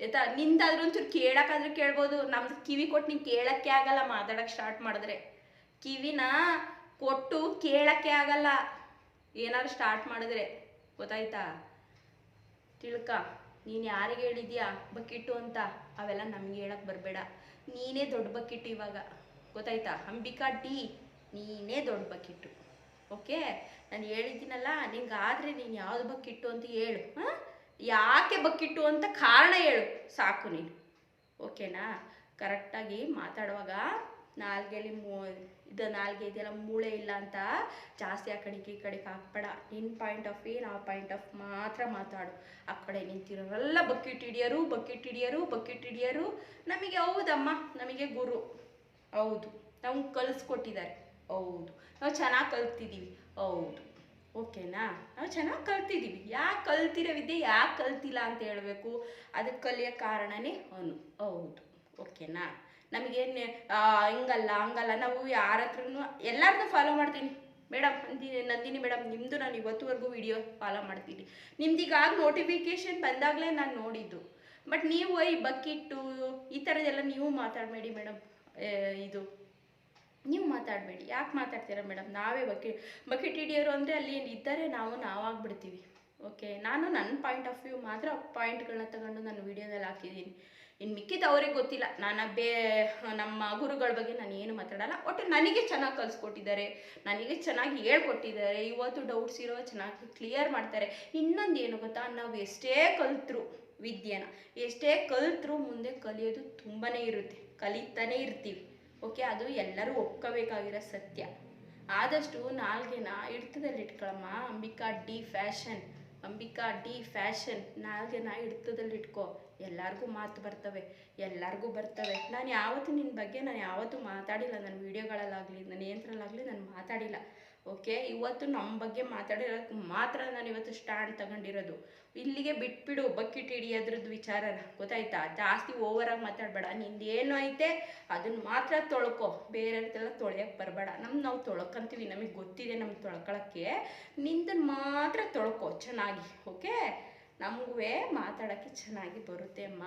ಆಯ್ತಾ? ನಿಂದಾದ್ರೂ ಒಂಚೂರು ಕೇಳೋಕ್ಕಾದ್ರೂ ಕೇಳ್ಬೋದು, ನಮ್ದು ಕಿವಿ ಕೊಟ್ಟು ನಿಂಗೆ ಕೇಳೋಕ್ಕೆ ಆಗಲ್ಲ. ಮಾತಾಡೋಕ್ಕೆ ಸ್ಟಾರ್ಟ್ ಮಾಡಿದ್ರೆ ಕಿವಿನ ಕೊಟ್ಟು ಕೇಳೋಕ್ಕೆ ಆಗಲ್ಲ, ಏನಾದ್ರು ಸ್ಟಾರ್ಟ್ ಮಾಡಿದ್ರೆ, ಗೊತ್ತಾಯ್ತಾ? ತಿಳ್ಕ. ನೀನು ಯಾರಿಗೆ ಹೇಳಿದ್ಯಾ ಬಕ್ಕಿಟ್ಟು ಅಂತ, ಅವೆಲ್ಲ ನಮ್ಗೆ ಹೇಳಕ್ಕೆ ಬರಬೇಡ. ನೀನೇ ದೊಡ್ಡ ಬಕ್ಕಿಟ್ಟು ಇವಾಗ, ಗೊತ್ತಾಯ್ತಾ? ಅಂಬಿಕಾ ಡಿ, ನೀನೇ ದೊಡ್ಡ ಬಕ್ಕಿಟ್ಟು. ಓಕೆ, ನಾನು ಹೇಳಿದ್ದೀನಲ್ಲ, ನಿಂಗಾದರೆ ನೀನು ಯಾವ್ದು ಬಕ್ಕಿಟ್ಟು ಅಂತ ಹೇಳು. ಯಾಕೆ ಬಕ್ಕಿಟ್ಟು ಅಂತ ಕಾರಣ ಹೇಳು ಸಾಕು ನೀನು. ಓಕೆನಾ? ಕರೆಕ್ಟಾಗಿ ಮಾತಾಡುವಾಗ ನಾಲ್ಗೆಲಿ ನಾಲ್ಗೆ ಇದೆಲ್ಲ ಮೂಳೆ ಇಲ್ಲ ಅಂತ ಜಾಸ್ತಿ ಆ ಕಡೆಗೆ ಈ ಕಡೆಗೆ ಹಾಕ್ಬೇಡ. ನಿನ್ನ ಪಾಯಿಂಟ್ ಆಫ್ ವ್ಯೂ, ನಾವು ಪಾಯಿಂಟ್ ಆಫ್ ಮಾತ್ರ ಮಾತಾಡು. ಆ ಕಡೆ ನಿಂತಿರೋರೆಲ್ಲ ಬಕೆಟ್ ಹಿಡಿಯೋರು. ನಮಗೆ ಹೌದಮ್ಮ, ನಮಗೆ ಗುರು, ಹೌದು, ನಮ್ಗೆ ಕಲಿಸ್ಕೊಟ್ಟಿದ್ದಾರೆ, ಹೌದು, ನಾವು ಚೆನ್ನಾಗಿ ಕಲ್ತಿದ್ದೀವಿ, ಹೌದು. ಓಕೆನಾ? ನಾವು ಚೆನ್ನಾಗಿ ಕಲ್ತಿದ್ದೀವಿ. ಯಾಕೆ ಕಲ್ತಿರೋ ವಿದ್ಯೆ ಯಾಕೆ ಕಲ್ತಿಲ್ಲ ಅಂತ ಹೇಳಬೇಕು, ಅದಕ್ಕೆ ಕಲಿಯೋ ಕಾರಣನೇ ಅವನು, ಹೌದು. ಓಕೆನಾ? ನಮಗೇನು ಹಂಗಲ್ಲ, ನಾವು ಯಾರ ಹತ್ರನೂ ಎಲ್ಲರನ್ನೂ ಫಾಲೋ ಮಾಡ್ತೀನಿ ಮೇಡಮ್. ನಂದಿನಿ ಮೇಡಮ್, ನಿಮ್ಮದು ನಾನು ಇವತ್ತುವರೆಗೂ ವಿಡಿಯೋ ಫಾಲೋ ಮಾಡ್ತೀನಿ. ನಿಮ್ದೀಗಾಗ ನೋಟಿಫಿಕೇಷನ್ ಬಂದಾಗಲೇ ನಾನು ನೋಡಿದ್ದು. ಬಟ್ ನೀವು ಈ ಬಕ್ಕಿಟ್ಟು ಈ ಥರದ್ದೆಲ್ಲ ನೀವು ಮಾತಾಡಬೇಡಿ ಮೇಡಮ್. ಇದು ನೀವು ಮಾತಾಡಬೇಡಿ. ಯಾಕೆ ಮಾತಾಡ್ತೀರಾ ಮೇಡಮ್? ನಾವೇ ಬಕೆಟ್ ಹಿಡಿಯೋರು ಅಂದರೆ ಅಲ್ಲಿ ಇದ್ದರೆ ನಾವಾಗ್ಬಿಡ್ತೀವಿ. ಓಕೆ, ನಾನು ನನ್ನ ಪಾಯಿಂಟ್ ಆಫ್ ವ್ಯೂ ಮಾತ್ರ ಪಾಯಿಂಟ್ಗಳನ್ನ ತಗೊಂಡು ನಾನು ವೀಡಿಯೋದಲ್ಲಿ ಹಾಕಿದ್ದೀನಿ. ಇನ್ನು ಮಿಕ್ಕಿದ್ದು ಅವ್ರಿಗೆ ಗೊತ್ತಿಲ್ಲ. ನಮ್ಮ ಗುರುಗಳ ಬಗ್ಗೆ ನಾನು ಏನು ಮಾತಾಡಲ್ಲ. ಒಟ್ಟು ನನಗೆ ಚೆನ್ನಾಗಿ ಕಲಿಸ್ಕೊಟ್ಟಿದ್ದಾರೆ, ನನಗೆ ಚೆನ್ನಾಗಿ ಹೇಳ್ಕೊಟ್ಟಿದ್ದಾರೆ. ಇವತ್ತು ಡೌಟ್ಸ್ ಇರೋ ಚೆನ್ನಾಗಿ ಕ್ಲಿಯರ್ ಮಾಡ್ತಾರೆ. ಇನ್ನೊಂದು ಏನು ಗೊತ್ತಾ, ನಾವು ಎಷ್ಟೇ ಕಲಿತ್ರು ವಿದ್ಯೆನ, ಎಷ್ಟೇ ಕಲಿತ್ರು ಮುಂದೆ ಕಲಿಯೋದು ತುಂಬಾ ಇರುತ್ತೆ, ಕಲಿತಾನೇ ಇರ್ತೀವಿ. ಓಕೆ, ಅದು ಎಲ್ಲರೂ ಒಪ್ಕೋಬೇಕಾಗಿರೋ ಸತ್ಯ. ಆದಷ್ಟು ನಾಲ್ಗೆನ ಹಿಡ್ತದಲ್ಲಿ ಇಟ್ಕೊಳಮ್ಮ. ಅಂಬಿಕಾ ಡಿ ಫ್ಯಾಷನ್ ನಾಲ್ಗೆನ ಹಿಡ್ತದಲ್ಲಿ ಇಟ್ಕೋ. ಎಲ್ಲರಿಗೂ ಮಾತು ಬರ್ತವೆ. ನಾನು ಯಾವತ್ತೂ ನಿನ್ನ ಬಗ್ಗೆ ಯಾವತ್ತೂ ಮಾತಾಡಿಲ್ಲ. ನನ್ನ ವೀಡಿಯೋಗಳಲ್ಲಾಗಲಿ ನನ್ನ ಏನರಲ್ಲಾಗಲಿ ನಾನು ಮಾತಾಡಿಲ್ಲ. ಓಕೆ, ಇವತ್ತು ನಮ್ಮ ಬಗ್ಗೆ ಮಾತಾಡಿರೋಕ್ಕೆ ಮಾತ್ರ ನಾನು ಇವತ್ತು ಸ್ಟ್ಯಾಂಡ್ ತಗೊಂಡಿರೋದು. ಇಲ್ಲಿಗೆ ಬಿಟ್ಬಿಡು ಬಕೆಟ್ ಹಿಡಿಯೋದ್ರದ್ದು ವಿಚಾರನ, ಗೊತ್ತಾಯ್ತಾ? ಜಾಸ್ತಿ ಓವರಾಗಿ ಮಾತಾಡಬೇಡ. ನಿಂದೇನು ಐತೆ ಅದನ್ನು ಮಾತ್ರ ತೊಳ್ಕೊ, ಬೇರೆಲ್ಲ ತೊಳೆಯೋಕ್ಕೆ ಬರಬೇಡ. ನಾವು ತೊಳ್ಕೊಂತೀವಿ, ನಮಗೆ ಗೊತ್ತಿದೆ ನಮಗೆ ತೊಳ್ಕೊಳ್ಳೋಕ್ಕೆ. ನಿಂದನ್ನು ಮಾತ್ರ ತೊಳ್ಕೊ ಚೆನ್ನಾಗಿ. ಓಕೆ, ನಮಗೂ ಮಾತಾಡೋಕ್ಕೆ ಚೆನ್ನಾಗಿ ಬರುತ್ತೆ ಅಮ್ಮ,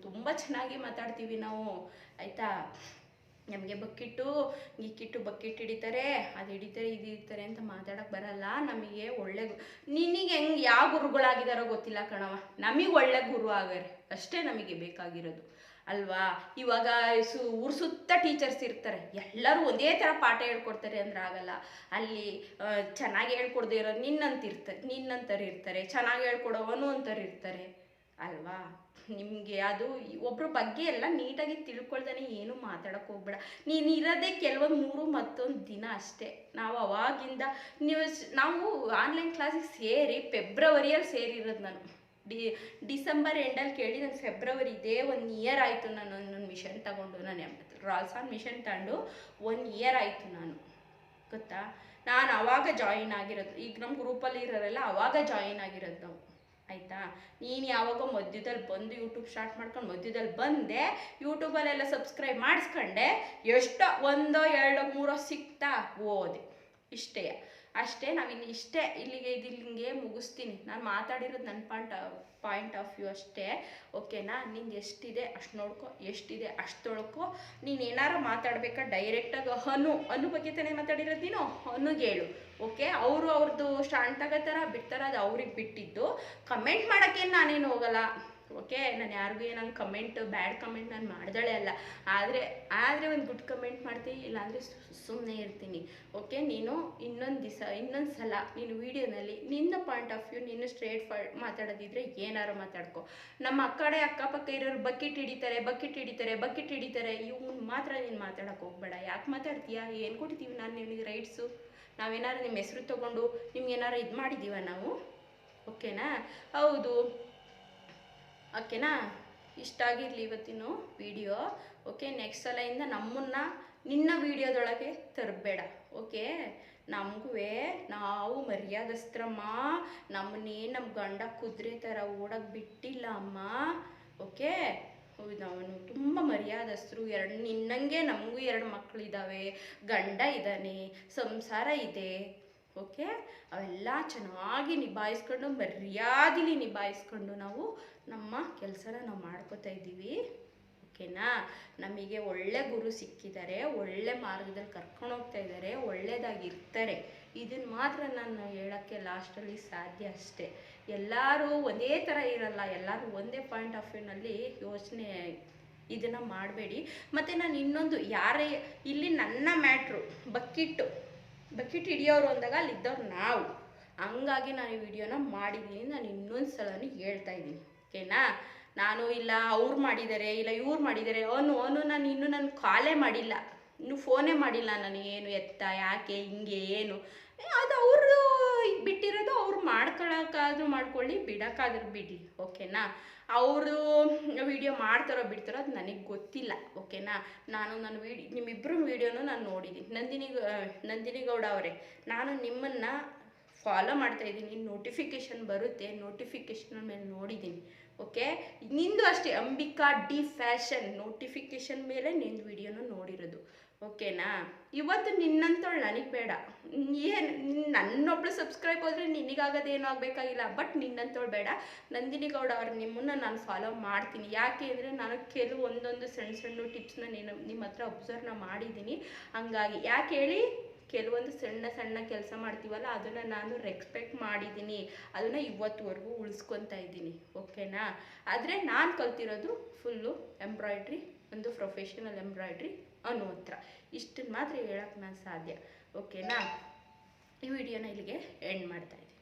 ತುಂಬ ಚೆನ್ನಾಗಿ ಮಾತಾಡ್ತೀವಿ ನಾವು, ಆಯಿತಾ? ನಮಗೆ ಬಕೆಟ್ ಹಿಡಿತಾರೆ, ಅದು ಹಿಡಿತಾರೆ, ಇದು ಹಿಡಿತಾರೆ ಅಂತ ಮಾತಾಡೋಕ್ಕೆ ಬರಲ್ಲ. ನಮಗೆ ಒಳ್ಳೆ ನಿನಗೆ ಹೆಂಗೆ ಯಾವ ಗುರುಗಳಾಗಿದ್ದಾರೋ ಗೊತ್ತಿಲ್ಲ ಕಣವ, ನಮಗೆ ಒಳ್ಳೆ ಗುರು ಆಗಾರೆ ಅಷ್ಟೇ ನಮಗೆ ಬೇಕಾಗಿರೋದು ಅಲ್ವಾ? ಇವಾಗ ಊರು ಸುತ್ತ ಟೀಚರ್ಸ್ ಇರ್ತಾರೆ, ಎಲ್ಲರೂ ಒಂದೇ ಥರ ಪಾಠ ಹೇಳ್ಕೊಡ್ತಾರೆ ಅಂದ್ರೆ ಆಗಲ್ಲ. ಅಲ್ಲಿ ಚೆನ್ನಾಗಿ ಹೇಳ್ಕೊಡದೇ ಇರೋದು ನಿನ್ನಂತರು ಇರ್ತಾರೆ, ಚೆನ್ನಾಗಿ ಹೇಳ್ಕೊಡೋವನು ಅಂತರು ಇರ್ತಾರೆ ಅಲ್ವಾ? ನಿಮಗೆ ಅದು ಒಬ್ಬರ ಬಗ್ಗೆ ಎಲ್ಲ ನೀಟಾಗಿ ತಿಳ್ಕೊಳ್ತಾನೆ ಏನು ಮಾತಾಡೋಕ್ಕೆ ಹೋಗ್ಬೇಡ. ನೀನು ಇರೋದೇ ಕೆಲವೊಂದು 3 ಮತ್ತೊಂದು ದಿನ ಅಷ್ಟೇ. ನಾವು ಅವಾಗಿಂದ ನಾವು ಆನ್ಲೈನ್ ಕ್ಲಾಸಿಗೆ ಸೇರಿ ಫೆಬ್ರವರಿಯಲ್ಲಿ ಸೇರಿರೋದು. ನಾನು ಡಿಸೆಂಬರ್ ಎಂಡಲ್ಲಿ ಕೇಳಿ ನಾನು ಫೆಬ್ರವರಿ ಇದೇ 1 ಇಯರ್ ಆಯಿತು ನಾನು ಮಿಷನ್ ತಗೊಂಡು ನಾನು ರಾಲ್ಸಾನ್ ಮಿಷನ್ ತಗೊಂಡು 1 ಇಯರ್ ಆಯಿತು ನಾನು, ಗೊತ್ತಾ. ನಾನು ಅವಾಗ ಜಾಯಿನ್ ಆಗಿರೋದು, ಈಗ ನಮ್ಮ ಗ್ರೂಪಲ್ಲಿ ಇರೋರೆಲ್ಲ ಅವಾಗ ಜಾಯಿನ್ ಆಗಿರೋದು ನಾವು, ಆಯಿತಾ. ನೀನು ಯಾವಾಗ ಮಧ್ಯದಲ್ಲಿ ಬಂದು ಯೂಟ್ಯೂಬ್ ಸ್ಟಾರ್ಟ್ ಮಾಡ್ಕೊಂಡು ಮಧ್ಯದಲ್ಲಿ ಬಂದೆ, ಯೂಟ್ಯೂಬಲ್ಲೆಲ್ಲ ಸಬ್ಸ್ಕ್ರೈಬ್ ಮಾಡಿಸ್ಕೊಂಡೆ, ಎಷ್ಟೋ 1 2 3 ಸಿಗ್ತಾ ಹೋದೆ, ಇಷ್ಟೇ ಅಷ್ಟೇ. ನಾವಿನ್ನು ಇಷ್ಟೇ, ಇಲ್ಲಿಗೆ ಮುಗಿಸ್ತೀನಿ. ನಾನು ಮಾತಾಡಿರೋದು ನನ್ನ ಪಾಯಿಂಟ್ ಆಫ್ ವ್ಯೂ ಅಷ್ಟೇ, ಓಕೆನಾ. ನಿಂದು ಎಷ್ಟಿದೆ ಅಷ್ಟು ನೋಡ್ಕೊ, ಎಷ್ಟಿದೆ ಅಷ್ಟು ತೊಳ್ಕೊ. ನೀನು ಏನಾರು ಮಾತಾಡ್ಬೇಕಾ ಡೈರೆಕ್ಟಾಗಿ ಅನು ಬಗ್ಗೆ ತಾನೇ ಮಾತಾಡಿರೋದು ನೀನು, ಅನುಗೆ ಹೇಳು, ಓಕೆ. ಅವ್ರದ್ದು ಸ್ಟ್ಯಾಂಡ್ ತಗೋತಾರ ಬಿಡ್ತಾರ, ಅದು ಅವ್ರಿಗೆ ಬಿಟ್ಟಿದ್ದು. ಕಮೆಂಟ್ ಮಾಡೋಕ್ಕೇನು ನಾನೇನು ಹೋಗಲ್ಲ, ಓಕೆ. ನಾನು ಯಾರಿಗೂ ಏನಂಗೆ ಬ್ಯಾಡ್ ಕಮೆಂಟ್ ನಾನು ಮಾಡ್ದಳೆ ಅಲ್ಲ. ಆದರೆ ಒಂದು ಗುಡ್ ಕಮೆಂಟ್ ಮಾಡ್ತೀನಿ, ಇಲ್ಲಾಂದರೆ ಸುಮ್ಮನೆ ಇರ್ತೀನಿ, ಓಕೆ. ನೀನು ಇನ್ನೊಂದು ಸಲ ನೀನು ವೀಡಿಯೋನಲ್ಲಿ ನಿನ್ನ ಪಾಯಿಂಟ್ ಆಫ್ ವ್ಯೂ ನೀನು ಸ್ಟ್ರೇಟ್ ಮಾತಾಡೋದಿದ್ರೆ ಏನಾರು ಮಾತಾಡ್ಕೊ. ನಮ್ಮ ಅಕ್ಕಪಕ್ಕ ಇರೋರು ಬಕೆಟ್ ಹಿಡಿತಾರೆ, ಇವ್ನು ಮಾತ್ರ ನೀನು ಮಾತಾಡೋಕೆ ಹೋಗ್ಬೇಡ. ಯಾಕೆ ಮಾತಾಡ್ತೀಯಾ? ಏನು ಕೊಡ್ತೀವಿ ನಾನು ನಿನಗೆ ರೈಟ್ಸು? ನಾವೇನಾರು ನಿಮ್ಮ ಹೆಸರು ತೊಗೊಂಡು ನಿಮ್ಗೇನಾರು ಇದು ಮಾಡಿದ್ದೀವ ನಾವು, ಓಕೆನಾ? ಹೌದು, ಓಕೆನಾ. ಇಷ್ಟ ಆಗಿರಲಿ ಇವತ್ತಿನ ವಿಡಿಯೋ, ಓಕೆ. ನೆಕ್ಸ್ಟ್ ಸಲದಿಂದ ನಿನ್ನ ವಿಡಿಯೋದೊಳಗೆ ತರಬೇಡ, ಓಕೆ. ನಾವು ಮರ್ಯಾದಸ್ತ್ರಮ್ಮ, ನಮ್ಮ ಗಂಡ ಕುದುರೆ ಥರ ಓಡೋಕೆ ಬಿಟ್ಟಿಲ್ಲ ಅಮ್ಮ, ಓಕೆ. ಅವನು ತುಂಬ ಮರ್ಯಾದಸ್ಥರು. ನಿನ್ನಂಗೆ ನಮಗೂ 2 ಮಕ್ಕಳಿದ್ದಾವೆ, ಗಂಡ ಇದ್ದಾನೆ, ಸಂಸಾರ ಇದೆ, ಓಕೆ. ಅವೆಲ್ಲ ಚೆನ್ನಾಗಿ ನಿಭಾಯಿಸ್ಕೊಂಡು ಮರ್ಯಾದೆಲಿ ನಿಭಾಯಿಸ್ಕೊಂಡು ನಾವು ನಮ್ಮ ಕೆಲಸನ ನಾವು ಮಾಡ್ಕೋತಾ ಇದ್ದೀವಿ, ಓಕೆನಾ. ನಮಗೆ ಒಳ್ಳೆ ಗುರು ಸಿಕ್ಕಿದ್ದಾರೆ, ಒಳ್ಳೆ ಮಾರ್ಗದಲ್ಲಿ ಕರ್ಕೊಂಡು ಹೋಗ್ತಾ ಇದ್ದಾರೆ, ಒಳ್ಳೆಯದಾಗಿರ್ತಾರೆ. ಇದನ್ನು ಮಾತ್ರ ನಾನು ಹೇಳೋಕ್ಕೆ ಲಾಸ್ಟಲ್ಲಿ ಸಾಧ್ಯ ಅಷ್ಟೇ. ಎಲ್ಲರೂ ಒಂದೇ ಥರ ಇರಲ್ಲ, ಎಲ್ಲರೂ ಒಂದೇ ಪಾಯಿಂಟ್ ಆಫ್ ವ್ಯೂನಲ್ಲಿ ಯೋಚನೆ ಇದನ್ನು ಮಾಡಬೇಡಿ. ಮತ್ತು ನಾನು ಇನ್ನೊಂದು, ಯಾರೇ ಇಲ್ಲಿ ನನ್ನ ಮ್ಯಾಟ್ರು ಬಕೆಟ್ ಹಿಡಿಯೋರು ಅಂದಾಗ ಅಲ್ಲಿದ್ದವ್ರು ನಾವು, ಹಂಗಾಗಿ ನಾನು ಈ ವಿಡಿಯೋನ ಮಾಡಿದ್ದೀನಿ. ನಾನು ಇನ್ನೊಂದು ಸಲನೂ ಹೇಳ್ತಾ ಇದ್ದೀನಿ, ಓಕೆನಾ. ನಾನು ಇಲ್ಲ ಅವ್ರು ಮಾಡಿದ್ದಾರೆ, ಇಲ್ಲ ಇವ್ರು ಮಾಡಿದ್ದಾರೆ, ನಾನು ಕಾಲೇ ಮಾಡಿಲ್ಲ, ಇನ್ನು ಫೋನೇ ಮಾಡಿಲ್ಲ ನಾನು. ಏನು ಎತ್ತ ಯಾಕೆ ಹಿಂಗೆ ಏನು ಅದು ಅವರು ಬಿಟ್ಟಿರೋದು, ಅವ್ರು ಮಾಡ್ಕೊಳ್ಳೋಕ್ಕಾದ್ರೂ ಮಾಡ್ಕೊಳ್ಳಿ, ಬಿಡೋಕ್ಕಾದ್ರೂ ಬಿಡಿ, ಓಕೆನಾ. ಅವರು ವಿಡಿಯೋ ಮಾಡ್ತಾರೋ ಬಿಡ್ತಾರೋ ಅದು ನನಗೆ ಗೊತ್ತಿಲ್ಲ, ಓಕೆನಾ. ನನ್ನ ನಿಮ್ಮಿಬ್ಬರು ವಿಡಿಯೋನೂ ನಾನು ನೋಡಿದ್ದೀನಿ. ನಂದಿನಿ ಗೌಡ ಅವರೇ, ನಾನು ನಿಮ್ಮನ್ನು ಫಾಲೋ ಮಾಡ್ತಾಯಿದ್ದೀನಿ, ನೋಟಿಫಿಕೇಷನ್ ಬರುತ್ತೆ, ನೋಟಿಫಿಕೇಷನ್ ಮೇಲೆ ನೋಡಿದ್ದೀನಿ, ಓಕೆ. ನಿಂದು ಅಷ್ಟೇ, ಅಂಬಿಕಾ ಡಿ ಫ್ಯಾಷನ್ ನೋಟಿಫಿಕೇಷನ್ ಮೇಲೆ ನಿಂದು ವಿಡಿಯೋನು ನೋಡಿರೋದು, ಓಕೆನಾ. ಇವತ್ತು ನಿನ್ನಂತವಳು ನನಗೆ ಬೇಡ, ಏನು ನನ್ನೊಬ್ಳು ಸಬ್ಸ್ಕ್ರೈಬ್ ಹೋದರೆ ನಿನಗಾಗೋದೇನು ಆಗಬೇಕಾಗಿಲ್ಲ, ಬಟ್ ನಿನ್ನಂತವಳು ಬೇಡ. ನಂದಿನಿ ಗೌಡ ಅವ್ರು ನಿಮ್ಮನ್ನು ನಾನು ಫಾಲೋ ಮಾಡ್ತೀನಿ. ಯಾಕೆ ಅಂದರೆ ನಾನು ಒಂದೊಂದು ಸಣ್ಣ ಟಿಪ್ಸ್ನ ನಿಮ್ಮ ಹತ್ರ ಒಬ್ಸರ್ವ್ನ ಮಾಡಿದ್ದೀನಿ. ಹಂಗಾಗಿ ಯಾಕೆ ಹೇಳಿ, ಕೆಲವೊಂದು ಸಣ್ಣ ಕೆಲಸ ಮಾಡ್ತೀವಲ್ಲ, ಅದನ್ನು ನಾನು ರೆಸ್ಪೆಕ್ಟ್ ಮಾಡಿದ್ದೀನಿ, ಅದನ್ನು ಇವತ್ತುವರೆಗೂ ಉಳಿಸ್ಕೊತಾ ಇದ್ದೀನಿ, ಓಕೆನಾ. ಆದರೆ ನಾನು ಕಲ್ತಿರೋದು ಫುಲ್ಲು ಎಂಬ್ರಾಯ್ಡ್ರಿ, ಒಂದು ಪ್ರೊಫೆಷನಲ್ ಎಂಬ್ರಾಯ್ಡ್ರಿ ಅನ್ನೋ ಹತ್ರ. ಇಷ್ಟನ್ನು ಮಾತ್ರ ಹೇಳೋಕ್ಕೆ ನಾನು ಸಾಧ್ಯ, ಓಕೆನಾ. ಈ ವಿಡಿಯೋನ ಇಲ್ಲಿಗೆ ಎಂಡ್ ಮಾಡ್ತಾಯಿದ್ದೀನಿ.